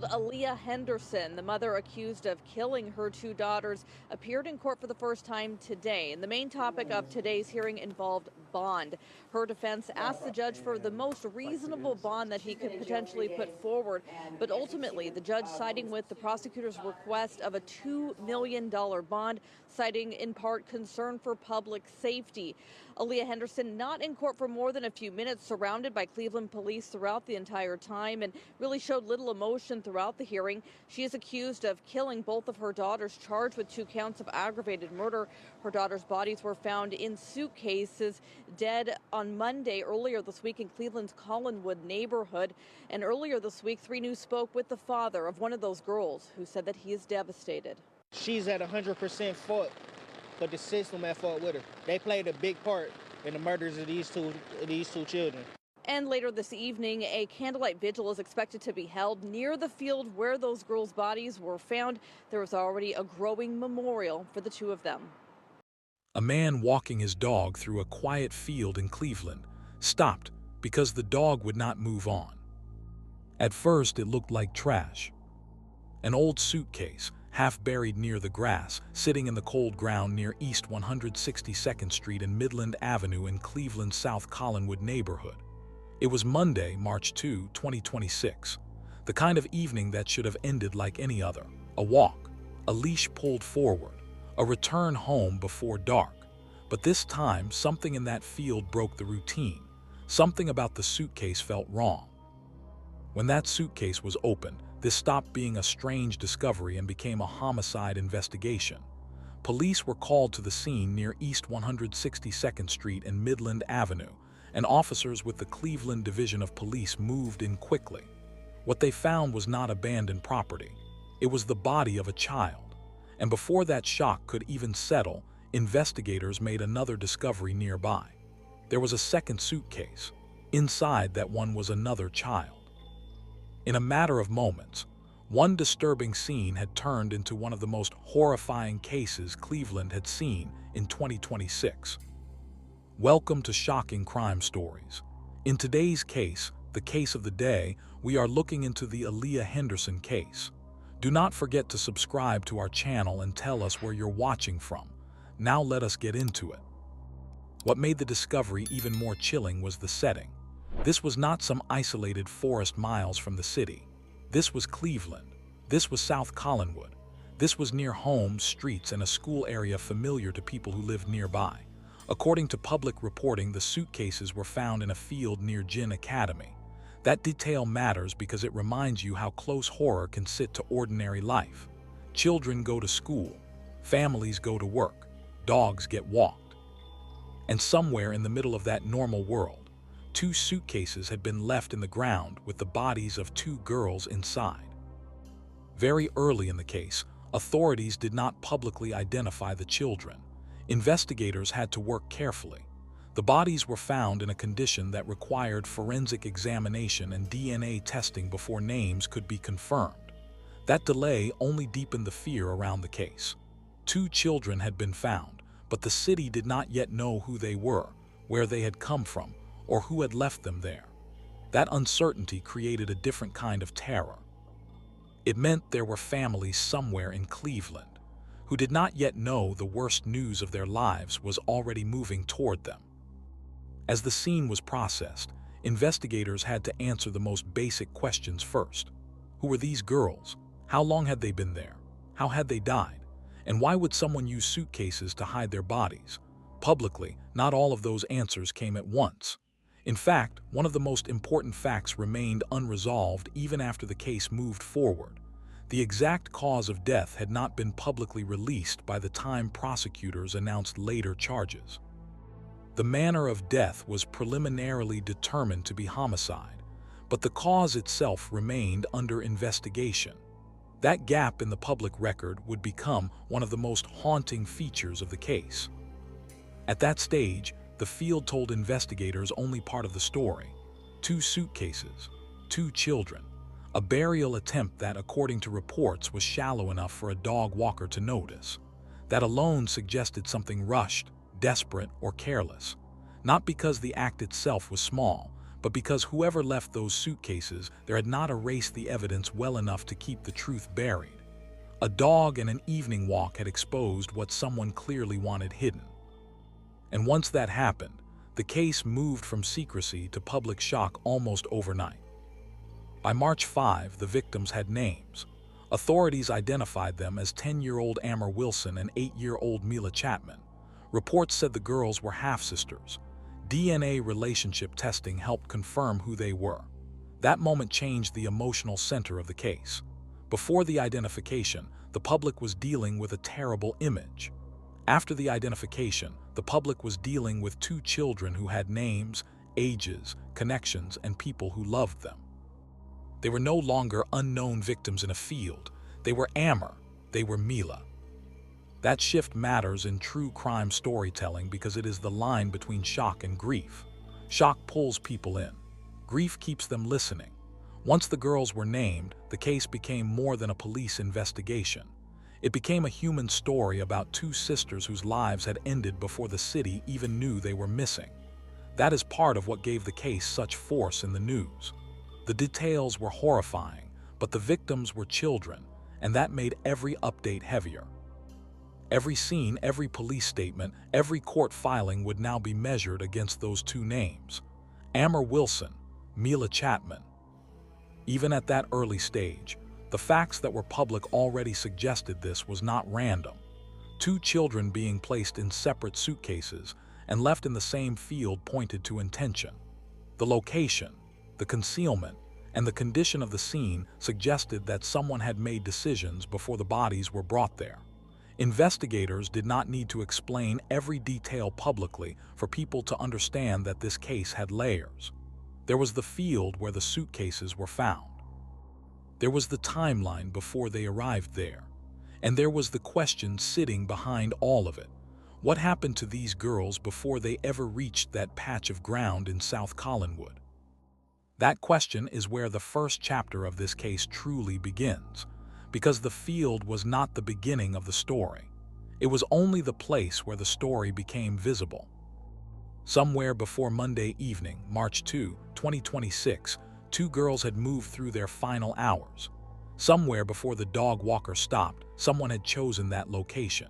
Aliyah Henderson, the mother accused of killing her two daughters, appeared in court for the first time today. And the main topic of today's hearing involved bond. Her defense asked the judge for the most reasonable bond that he could potentially put forward. But ultimately, the judge siding with the prosecutor's request of a $2 million bond, citing in part concern for public safety. Aliyah Henderson not in court for more than a few minutes, surrounded by Cleveland police throughout the entire time, and really showed little emotion throughout the hearing. She is accused of killing both of her daughters, charged with 2 counts of aggravated murder. Her daughters' bodies were found in suitcases, dead on Monday earlier this week in Cleveland's Collinwood neighborhood. And earlier this week, 3 News spoke with the father of one of those girls, who said that he is devastated. She's at 100% fault, but the system at fault with her. They played a big part in the murders of these two children. And later this evening, a candlelight vigil is expected to be held near the field where those girls' bodies were found. There is already a growing memorial for the 2 of them. A man walking his dog through a quiet field in Cleveland stopped because the dog would not move on. At first, it looked like trash. An old suitcase, half buried near the grass, sitting in the cold ground near East 162nd Street and Midland Avenue in Cleveland's South Collinwood neighborhood. It was Monday, March 2, 2026, the kind of evening that should have ended like any other. A walk, a leash pulled forward, a return home before dark. But this time, something in that field broke the routine. Something about the suitcase felt wrong. When that suitcase was opened, this stopped being a strange discovery and became a homicide investigation. Police were called to the scene near East 162nd Street and Midland Avenue, and officers with the Cleveland Division of Police moved in quickly. What they found was not abandoned property. It was the body of a child. And before that shock could even settle, investigators made another discovery nearby. There was a second suitcase. Inside that one was another child. In a matter of moments, one disturbing scene had turned into one of the most horrifying cases Cleveland had seen in 2026. Welcome to Shocking Crime Stories. In today's case, the case of the day, we are looking into the Aliyah Henderson case. Do not forget to subscribe to our channel and tell us where you're watching from. Now let us get into it. What made the discovery even more chilling was the setting. This was not some isolated forest miles from the city. This was Cleveland. This was South Collinwood. This was near homes, streets, and a school area familiar to people who lived nearby. According to public reporting, the suitcases were found in a field near Ginn Academy. That detail matters because it reminds you how close horror can sit to ordinary life. Children go to school. Families go to work. Dogs get walked. And somewhere in the middle of that normal world, 2 suitcases had been left in the ground with the bodies of 2 girls inside. Very early in the case, authorities did not publicly identify the children. Investigators had to work carefully. The bodies were found in a condition that required forensic examination and DNA testing before names could be confirmed. That delay only deepened the fear around the case. 2 children had been found, but the city did not yet know who they were, where they had come from, or who had left them there. That uncertainty created a different kind of terror. It meant there were families somewhere in Cleveland who did not yet know the worst news of their lives was already moving toward them. As the scene was processed, investigators had to answer the most basic questions first. Who were these girls? How long had they been there? How had they died? And why would someone use suitcases to hide their bodies? Publicly, not all of those answers came at once. In fact, one of the most important facts remained unresolved even after the case moved forward. The exact cause of death had not been publicly released by the time prosecutors announced later charges. The manner of death was preliminarily determined to be homicide, but the cause itself remained under investigation. That gap in the public record would become one of the most haunting features of the case. At that stage, the field told investigators only part of the story. 2 suitcases, 2 children, a burial attempt that, according to reports, was shallow enough for a dog walker to notice. That alone suggested something rushed, desperate, or careless. Not because the act itself was small, but because whoever left those suitcases there had not erased the evidence well enough to keep the truth buried. A dog and an evening walk had exposed what someone clearly wanted hidden. And once that happened, the case moved from secrecy to public shock almost overnight. By March 5, the victims had names. Authorities identified them as 10-year-old Amor Wilson and 8-year-old Mila Chatman. Reports said the girls were half-sisters. DNA relationship testing helped confirm who they were. That moment changed the emotional center of the case. Before the identification, the public was dealing with a terrible image. After the identification, the public was dealing with two children who had names, ages, connections, and people who loved them. They were no longer unknown victims in a field. They were Amor. They were Mila. That shift matters in true crime storytelling because it is the line between shock and grief. Shock pulls people in. Grief keeps them listening. Once the girls were named, the case became more than a police investigation. It became a human story about two sisters whose lives had ended before the city even knew they were missing. That is part of what gave the case such force in the news. The details were horrifying, but the victims were children, and that made every update heavier. Every scene, every police statement, every court filing would now be measured against those two names: Amor Wilson, Mila Chatman. Even at that early stage, the facts that were public already suggested this was not random. Two children being placed in separate suitcases and left in the same field pointed to intention. The location, the concealment, and the condition of the scene suggested that someone had made decisions before the bodies were brought there. Investigators did not need to explain every detail publicly for people to understand that this case had layers. There was the field where the suitcases were found. There was the timeline before they arrived there. And there was the question sitting behind all of it. What happened to these girls before they ever reached that patch of ground in South Collinwood? That question is where the first chapter of this case truly begins, because the field was not the beginning of the story. It was only the place where the story became visible. Somewhere before Monday evening, March 2, 2026, two girls had moved through their final hours. Somewhere before the dog walker stopped, someone had chosen that location.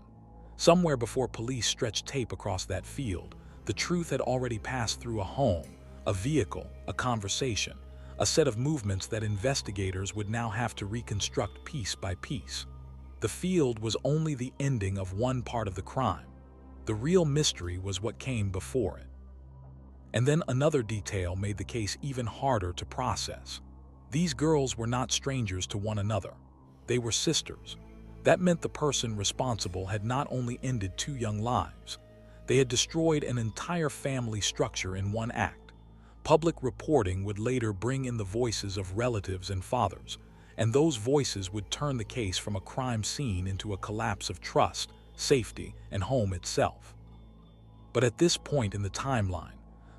Somewhere before police stretched tape across that field, the truth had already passed through a home, a vehicle, a conversation, a set of movements that investigators would now have to reconstruct piece by piece. The field was only the ending of one part of the crime. The real mystery was what came before it. And then another detail made the case even harder to process. These girls were not strangers to one another. They were sisters. That meant the person responsible had not only ended two young lives, they had destroyed an entire family structure in one act. Public reporting would later bring in the voices of relatives and fathers, and those voices would turn the case from a crime scene into a collapse of trust, safety, and home itself. But at this point in the timeline,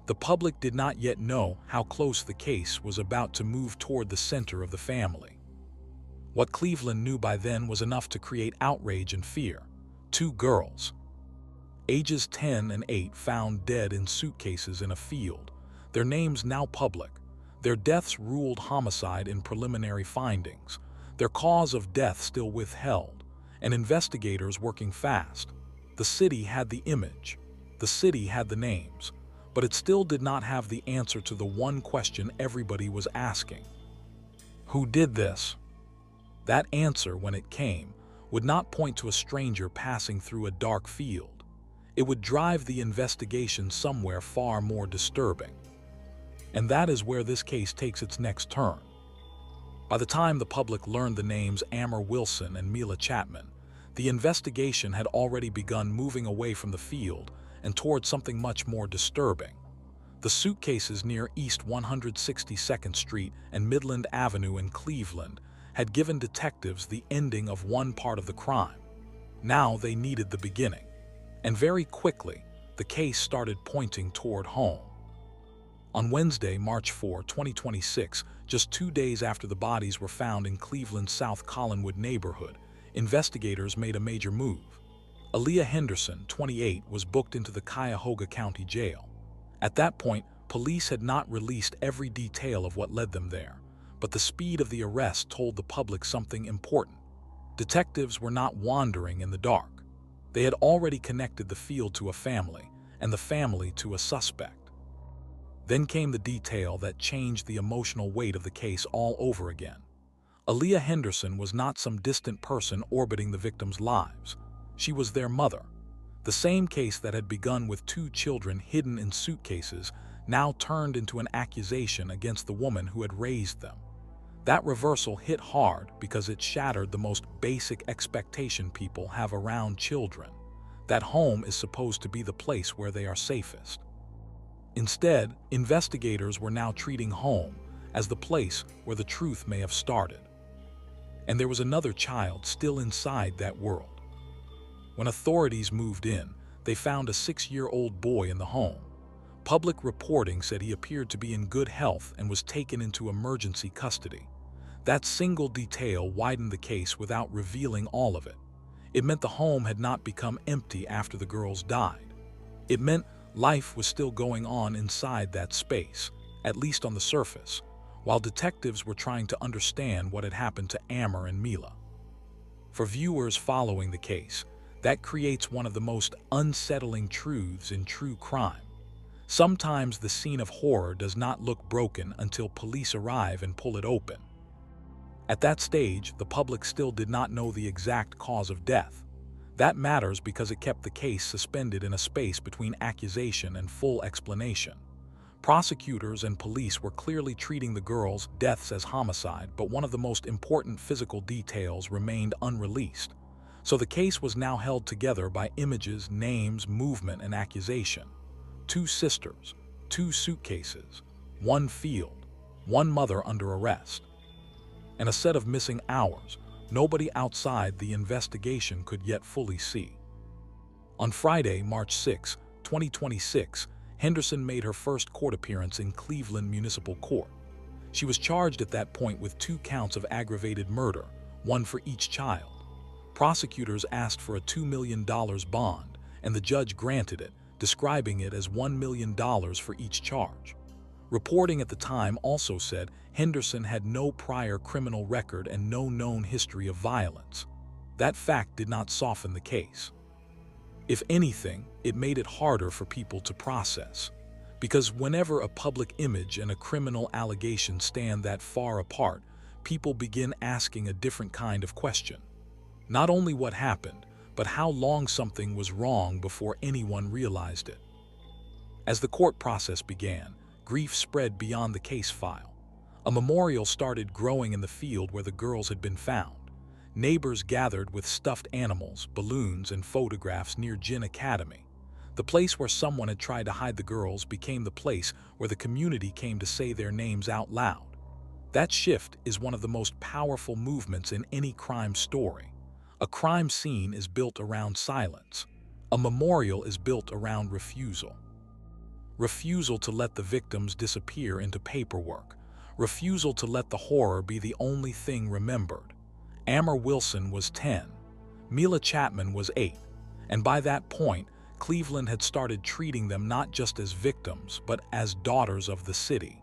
the public did not yet know how close the case was about to move toward the center of the family. What Cleveland knew by then was enough to create outrage and fear. Two girls, ages 10 and 8, found dead in suitcases in a field, their names now public, their deaths ruled homicide in preliminary findings, their cause of death still withheld, and investigators working fast. The city had the image, the city had the names, but it still did not have the answer to the one question everybody was asking. Who did this? That answer, when it came, would not point to a stranger passing through a dark field. It would drive the investigation somewhere far more disturbing. And that is where this case takes its next turn. By the time the public learned the names Amor Wilson and Mila Chatman, the investigation had already begun moving away from the field and towards something much more disturbing. The suitcases near East 162nd Street and Midland Avenue in Cleveland had given detectives the ending of one part of the crime. Now they needed the beginning. And very quickly, the case started pointing toward home. On Wednesday, March 4, 2026, just 2 days after the bodies were found in Cleveland's South Collinwood neighborhood, investigators made a major move. Aliyah Henderson, 28, was booked into the Cuyahoga County Jail. At that point, Police had not released every detail of what led them there, but the speed of the arrest told the public something important. Detectives were not wandering in the dark. They had already connected the field to a family, and the family to a suspect. Then came the detail that changed the emotional weight of the case all over again. Aliyah Henderson was not some distant person orbiting the victims' lives. She was their mother. The same case that had begun with 2 children hidden in suitcases now turned into an accusation against the woman who had raised them. That reversal hit hard because it shattered the most basic expectation people have around children, that home is supposed to be the place where they are safest. Instead, investigators were now treating home as the place where the truth may have started. And there was another child still inside that world. When authorities moved in, they found a 6-year-old boy in the home. Public reporting said he appeared to be in good health and was taken into emergency custody. That single detail widened the case without revealing all of it. It meant the home had not become empty after the girls died. It meant life was still going on inside that space, at least on the surface, while detectives were trying to understand what had happened to Amor and Mila. For viewers following the case, that creates one of the most unsettling truths in true crime. Sometimes the scene of horror does not look broken until police arrive and pull it open. At that stage, the public still did not know the exact cause of death. That matters because it kept the case suspended in a space between accusation and full explanation. Prosecutors and police were clearly treating the girls' deaths as homicide, but one of the most important physical details remained unreleased. So the case was now held together by images, names, movement, and accusation. 2 sisters, 2 suitcases, 1 field, 1 mother under arrest. And a set of missing hours nobody outside the investigation could yet fully see. On Friday, March 6, 2026, Henderson made her first court appearance in Cleveland Municipal Court. She was charged at that point with 2 counts of aggravated murder, 1 for each child. Prosecutors asked for a $2 million bond, and the judge granted it, describing it as $1 million for each charge. Reporting at the time also said Henderson had no prior criminal record and no known history of violence. That fact did not soften the case. If anything, it made it harder for people to process. Because whenever a public image and a criminal allegation stand that far apart, people begin asking a different kind of question. Not only what happened, but how long something was wrong before anyone realized it. As the court process began, grief spread beyond the case file. A memorial started growing in the field where the girls had been found. Neighbors gathered with stuffed animals, balloons, and photographs near Gin Academy. The place where someone had tried to hide the girls became the place where the community came to say their names out loud. That shift is one of the most powerful movements in any crime story. A crime scene is built around silence. A memorial is built around refusal. Refusal to let the victims disappear into paperwork. Refusal to let the horror be the only thing remembered. Amor Wilson was 10. Mila Chatman was 8. And by that point, Cleveland had started treating them not just as victims, but as daughters of the city.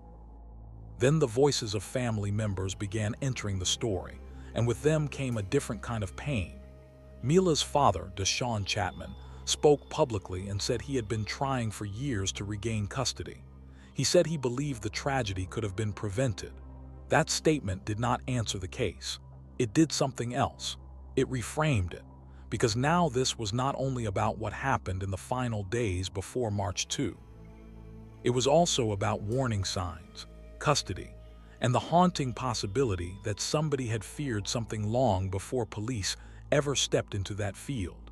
Then the voices of family members began entering the story, and with them came a different kind of pain. Mila's father, Deshaun Chatman, spoke publicly and said he had been trying for years to regain custody. He said he believed the tragedy could have been prevented. That statement did not answer the case. It did something else. It reframed it, because now this was not only about what happened in the final days before March 2. It was also about warning signs, custody, and the haunting possibility that somebody had feared something long before police ever stepped into that field.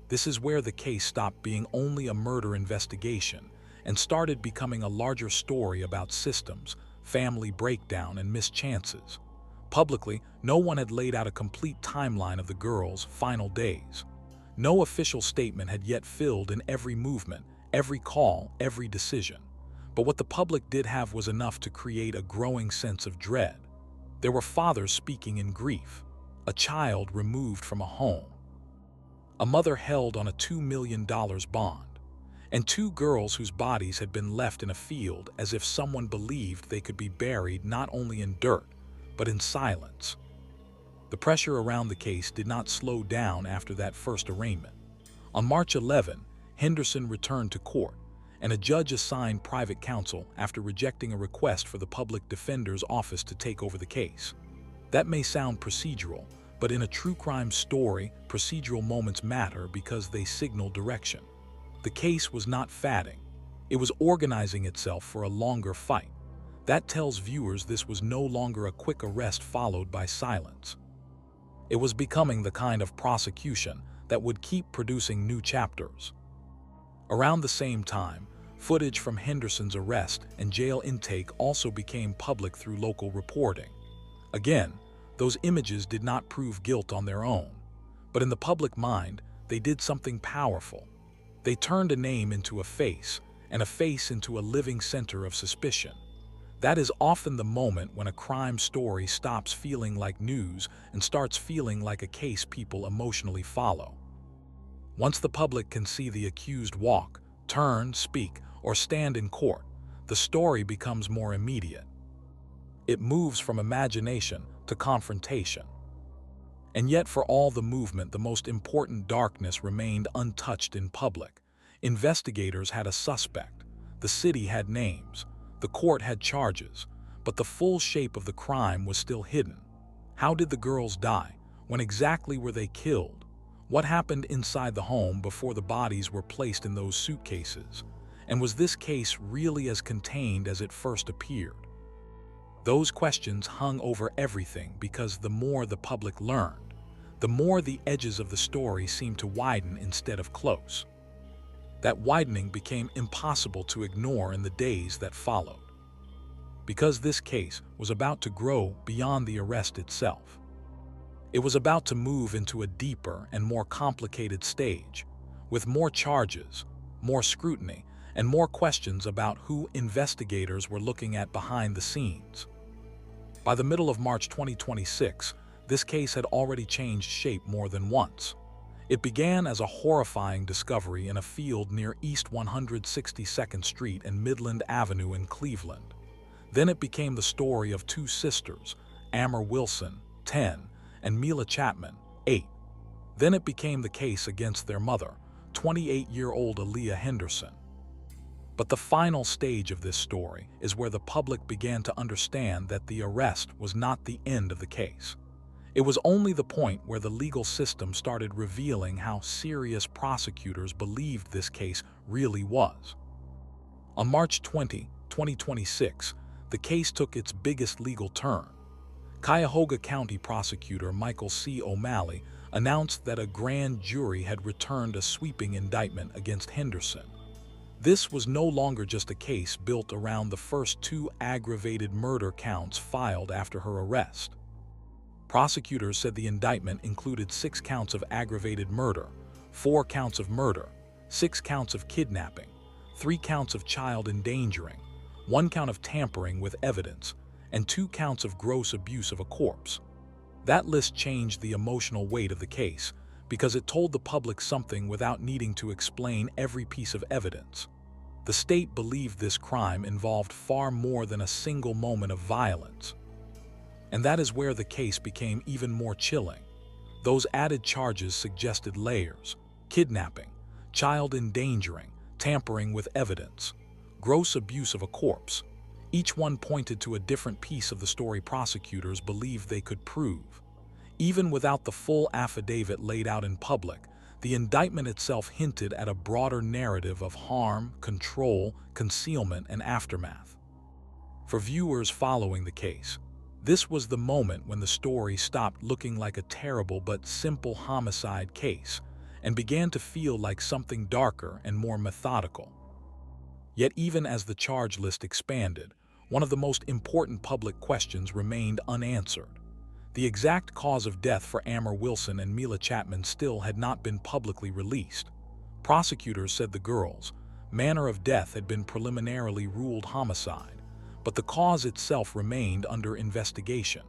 This is where the case stopped being only a murder investigation and started becoming a larger story about systems, family breakdown, and missed chances. Publicly, no one had laid out a complete timeline of the girls' final days. No official statement had yet filled in every movement, every call, every decision. But what the public did have was enough to create a growing sense of dread. There were fathers speaking in grief, a child removed from a home, a mother held on a $2 million bond, and 2 girls whose bodies had been left in a field as if someone believed they could be buried not only in dirt, but in silence. The pressure around the case did not slow down after that first arraignment. On March 11, Henderson returned to court, and a judge assigned private counsel after rejecting a request for the public defender's office to take over the case. That may sound procedural, but in a true crime story, procedural moments matter because they signal direction. The case was not fatting. It was organizing itself for a longer fight. That tells viewers this was no longer a quick arrest followed by silence. It was becoming the kind of prosecution that would keep producing new chapters. Around the same time, footage from Henderson's arrest and jail intake also became public through local reporting. Again, those images did not prove guilt on their own, but in the public mind, they did something powerful. They turned a name into a face, and a face into a living center of suspicion. That is often the moment when a crime story stops feeling like news and starts feeling like a case people emotionally follow. Once the public can see the accused walk, turn, speak, or stand in court, the story becomes more immediate. It moves from imagination to confrontation. And yet, for all the movement, the most important darkness remained untouched in public. Investigators had a suspect. The city had names. The court had charges. But the full shape of the crime was still hidden. How did the girls die? When exactly were they killed? What happened inside the home before the bodies were placed in those suitcases? And was this case really as contained as it first appeared? Those questions hung over everything because the more the public learned, the more the edges of the story seemed to widen instead of close. That widening became impossible to ignore in the days that followed, because this case was about to grow beyond the arrest itself. It was about to move into a deeper and more complicated stage, with more charges, more scrutiny, and more questions about who investigators were looking at behind the scenes. By the middle of March 2026, this case had already changed shape more than once. It began as a horrifying discovery in a field near East 162nd Street and Midland Avenue in Cleveland. Then it became the story of 2 sisters, Amor Wilson, 10, and Mila Chatman, 8. Then it became the case against their mother, 28-year-old Aliyah Henderson. But the final stage of this story is where the public began to understand that the arrest was not the end of the case. It was only the point where the legal system started revealing how serious prosecutors believed this case really was. On March 20, 2026, the case took its biggest legal turn. Cuyahoga County Prosecutor Michael C. O'Malley announced that a grand jury had returned a sweeping indictment against Henderson. This was no longer just a case built around the first 2 aggravated murder counts filed after her arrest. Prosecutors said the indictment included 6 counts of aggravated murder, 4 counts of murder, 6 counts of kidnapping, 3 counts of child endangering, 1 count of tampering with evidence, and 2 counts of gross abuse of a corpse. That list changed the emotional weight of the case because it told the public something without needing to explain every piece of evidence. The state believed this crime involved far more than a single moment of violence. And that is where the case became even more chilling. Those added charges suggested layers: kidnapping, child endangering, tampering with evidence, gross abuse of a corpse. Each one pointed to a different piece of the story prosecutors believed they could prove. Even without the full affidavit laid out in public, the indictment itself hinted at a broader narrative of harm, control, concealment, and aftermath. For viewers following the case, this was the moment when the story stopped looking like a terrible but simple homicide case and began to feel like something darker and more methodical. Yet even as the charge list expanded, one of the most important public questions remained unanswered. The exact cause of death for Amor Wilson and Mila Chatman still had not been publicly released. Prosecutors said the girls' manner of death had been preliminarily ruled homicide, but the cause itself remained under investigation.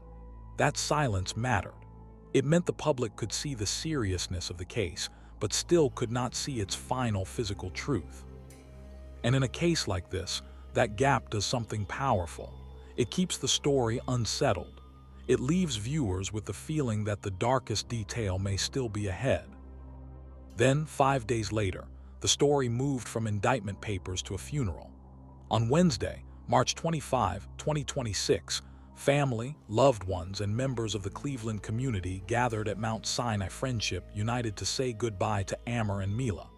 That silence mattered. It meant the public could see the seriousness of the case, but still could not see its final physical truth. And in a case like this, that gap does something powerful. It keeps the story unsettled. It leaves viewers with the feeling that the darkest detail may still be ahead. Then, 5 days later, the story moved from indictment papers to a funeral. On Wednesday, March 25, 2026, family, loved ones, and members of the Cleveland community gathered at Mount Sinai Friendship United to say goodbye to Amor and Mila.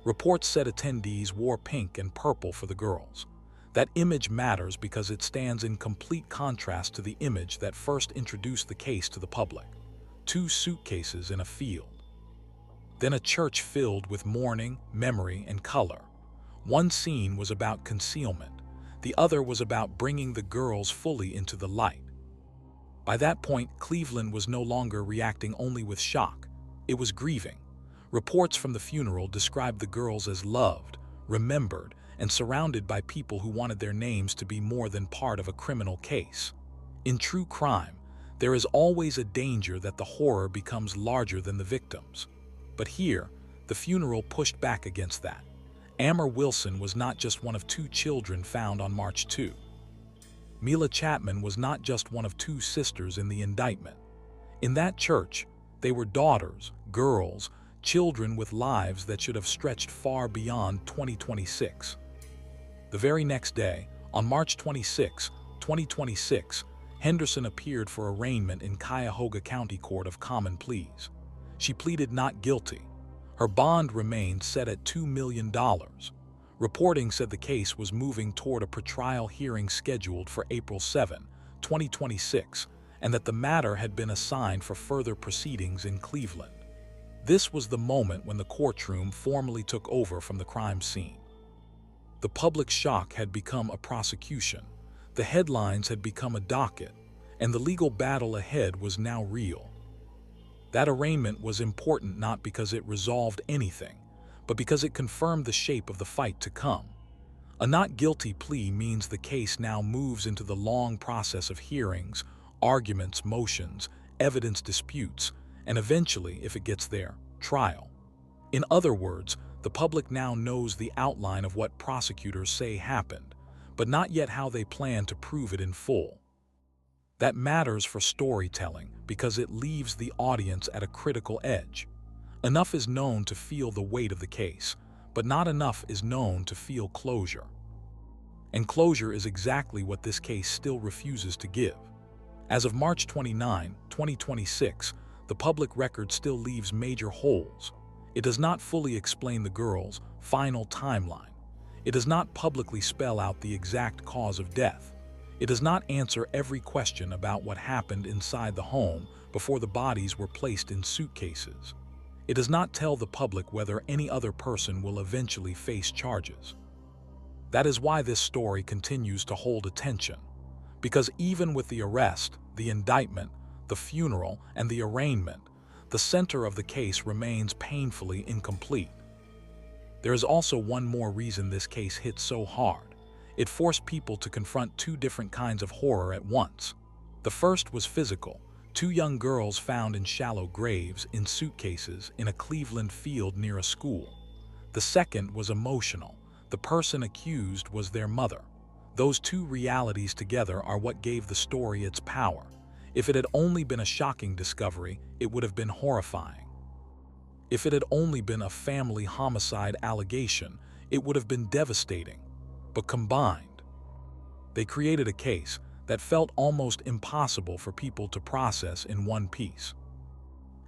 Reports said attendees wore pink and purple for the girls. That image matters because it stands in complete contrast to the image that first introduced the case to the public: 2 suitcases in a field. Then a church filled with mourning, memory, and color. One scene was about concealment. The other was about bringing the girls fully into the light. By that point, Cleveland was no longer reacting only with shock. It was grieving. Reports from the funeral described the girls as loved, remembered, and surrounded by people who wanted their names to be more than part of a criminal case. In true crime, there is always a danger that the horror becomes larger than the victims. But here, the funeral pushed back against that. Amor Wilson was not just one of 2 children found on March 2. Mila Chatman was not just one of 2 sisters in the indictment. In that church, they were daughters, girls, children with lives that should have stretched far beyond 2026. The very next day, on March 26, 2026, Henderson appeared for arraignment in Cuyahoga County Court of Common Pleas. She pleaded not guilty. Her bond remained set at $2 million. Reporting said the case was moving toward a pretrial hearing scheduled for April 7, 2026, and that the matter had been assigned for further proceedings in Cleveland. This was the moment when the courtroom formally took over from the crime scene. The public shock had become a prosecution, the headlines had become a docket, and the legal battle ahead was now real. That arraignment was important not because it resolved anything, but because it confirmed the shape of the fight to come. A not guilty plea means the case now moves into the long process of hearings, arguments, motions, evidence disputes, and eventually, if it gets there, trial. In other words, the public now knows the outline of what prosecutors say happened, but not yet how they plan to prove it in full. That matters for storytelling because it leaves the audience at a critical edge. Enough is known to feel the weight of the case, but not enough is known to feel closure. And closure is exactly what this case still refuses to give. As of March 29, 2026, the public record still leaves major holes. It does not fully explain the girls' final timeline. It does not publicly spell out the exact cause of death. It does not answer every question about what happened inside the home before the bodies were placed in suitcases. It does not tell the public whether any other person will eventually face charges. That is why this story continues to hold attention. Because even with the arrest, the indictment, the funeral, and the arraignment, the center of the case remains painfully incomplete. There is also one more reason this case hit so hard. It forced people to confront 2 different kinds of horror at once. The first was physical. 2 young girls found in shallow graves in suitcases in a Cleveland field near a school. The second was emotional. The person accused was their mother. Those 2 realities together are what gave the story its power. If it had only been a shocking discovery, it would have been horrifying. If it had only been a family homicide allegation, it would have been devastating. But combined, they created a case that felt almost impossible for people to process in one piece.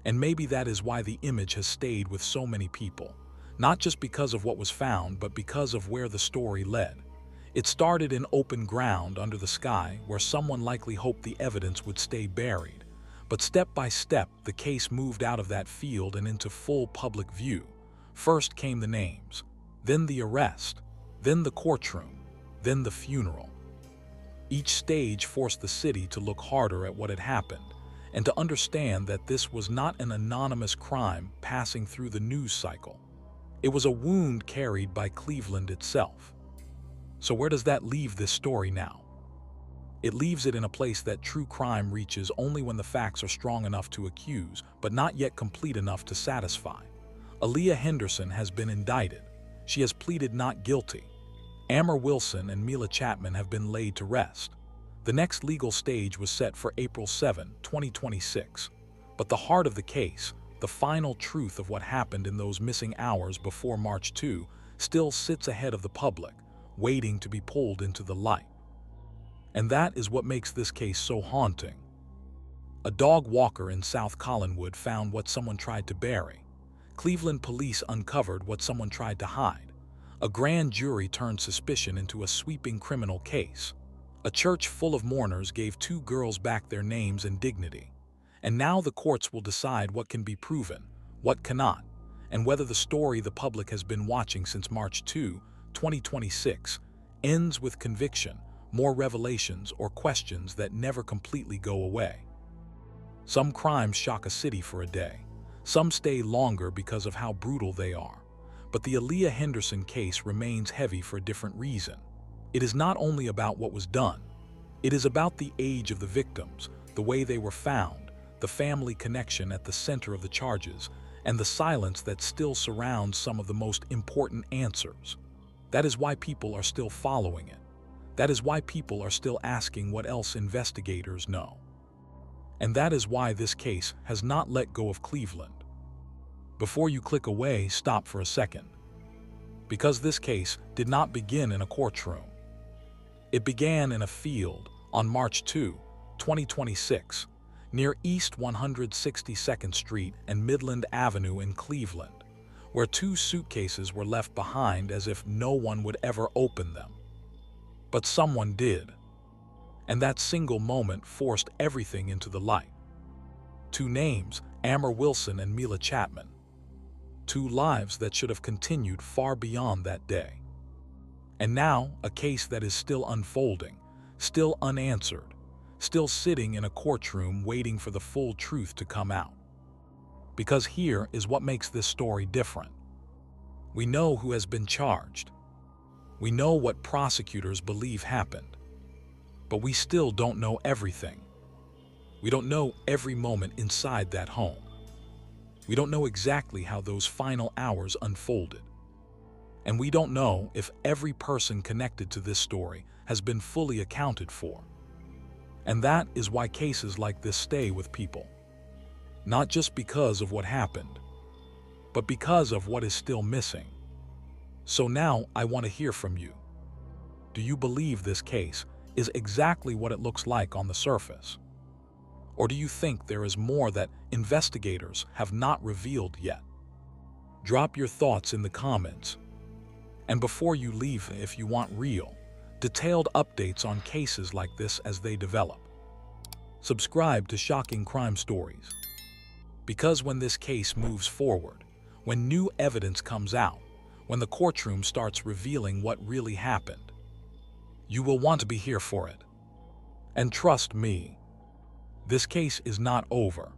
And maybe that is why the image has stayed with so many people, not just because of what was found, but because of where the story led. It started in open ground under the sky where someone likely hoped the evidence would stay buried. But step by step, the case moved out of that field and into full public view. First came the names, then the arrest, then the courtroom, then the funeral. Each stage forced the city to look harder at what had happened and to understand that this was not an anonymous crime passing through the news cycle. It was a wound carried by Cleveland itself. So where does that leave this story now? It leaves it in a place that true crime reaches only when the facts are strong enough to accuse, but not yet complete enough to satisfy. Aliyah Henderson has been indicted. She has pleaded not guilty. Amor Wilson and Mila Chatman have been laid to rest. The next legal stage was set for April 7, 2026. But the heart of the case, the final truth of what happened in those missing hours before March 2, still sits ahead of the public, waiting to be pulled into the light. And that is what makes this case so haunting. A dog walker in South Collinwood found what someone tried to bury. Cleveland police uncovered what someone tried to hide. A grand jury turned suspicion into a sweeping criminal case. A church full of mourners gave 2 girls back their names and dignity. And now the courts will decide what can be proven, what cannot, and whether the story the public has been watching since March 2, 2026, ends with conviction, more revelations, or questions that never completely go away. Some crimes shock a city for a day. Some stay longer because of how brutal they are. But the Aliyah Henderson case remains heavy for a different reason. It is not only about what was done. It is about the age of the victims, the way they were found, the family connection at the center of the charges, and the silence that still surrounds some of the most important answers. That is why people are still following it. That is why people are still asking what else investigators know. And that is why this case has not let go of Cleveland. Before you click away, stop for a second. Because this case did not begin in a courtroom. It began in a field on March 2, 2026, near East 162nd Street and Midland Avenue in Cleveland, where 2 suitcases were left behind as if no one would ever open them. But someone did. And that single moment forced everything into the light. 2 names, Amor Wilson and Mila Chatman. 2 lives that should have continued far beyond that day. And now, a case that is still unfolding, still unanswered, still sitting in a courtroom waiting for the full truth to come out. Because here is what makes this story different. We know who has been charged. We know what prosecutors believe happened. But we still don't know everything. We don't know every moment inside that home. We don't know exactly how those final hours unfolded. And we don't know if every person connected to this story has been fully accounted for. And that is why cases like this stay with people. Not just because of what happened, but because of what is still missing. So now I want to hear from you. Do you believe this case is exactly what it looks like on the surface? Or do you think there is more that investigators have not revealed yet? Drop your thoughts in the comments. And before you leave, if you want real, detailed updates on cases like this as they develop, subscribe to Shocking Crime Stories. Because when this case moves forward, when new evidence comes out, when the courtroom starts revealing what really happened, you will want to be here for it. And trust me, this case is not over.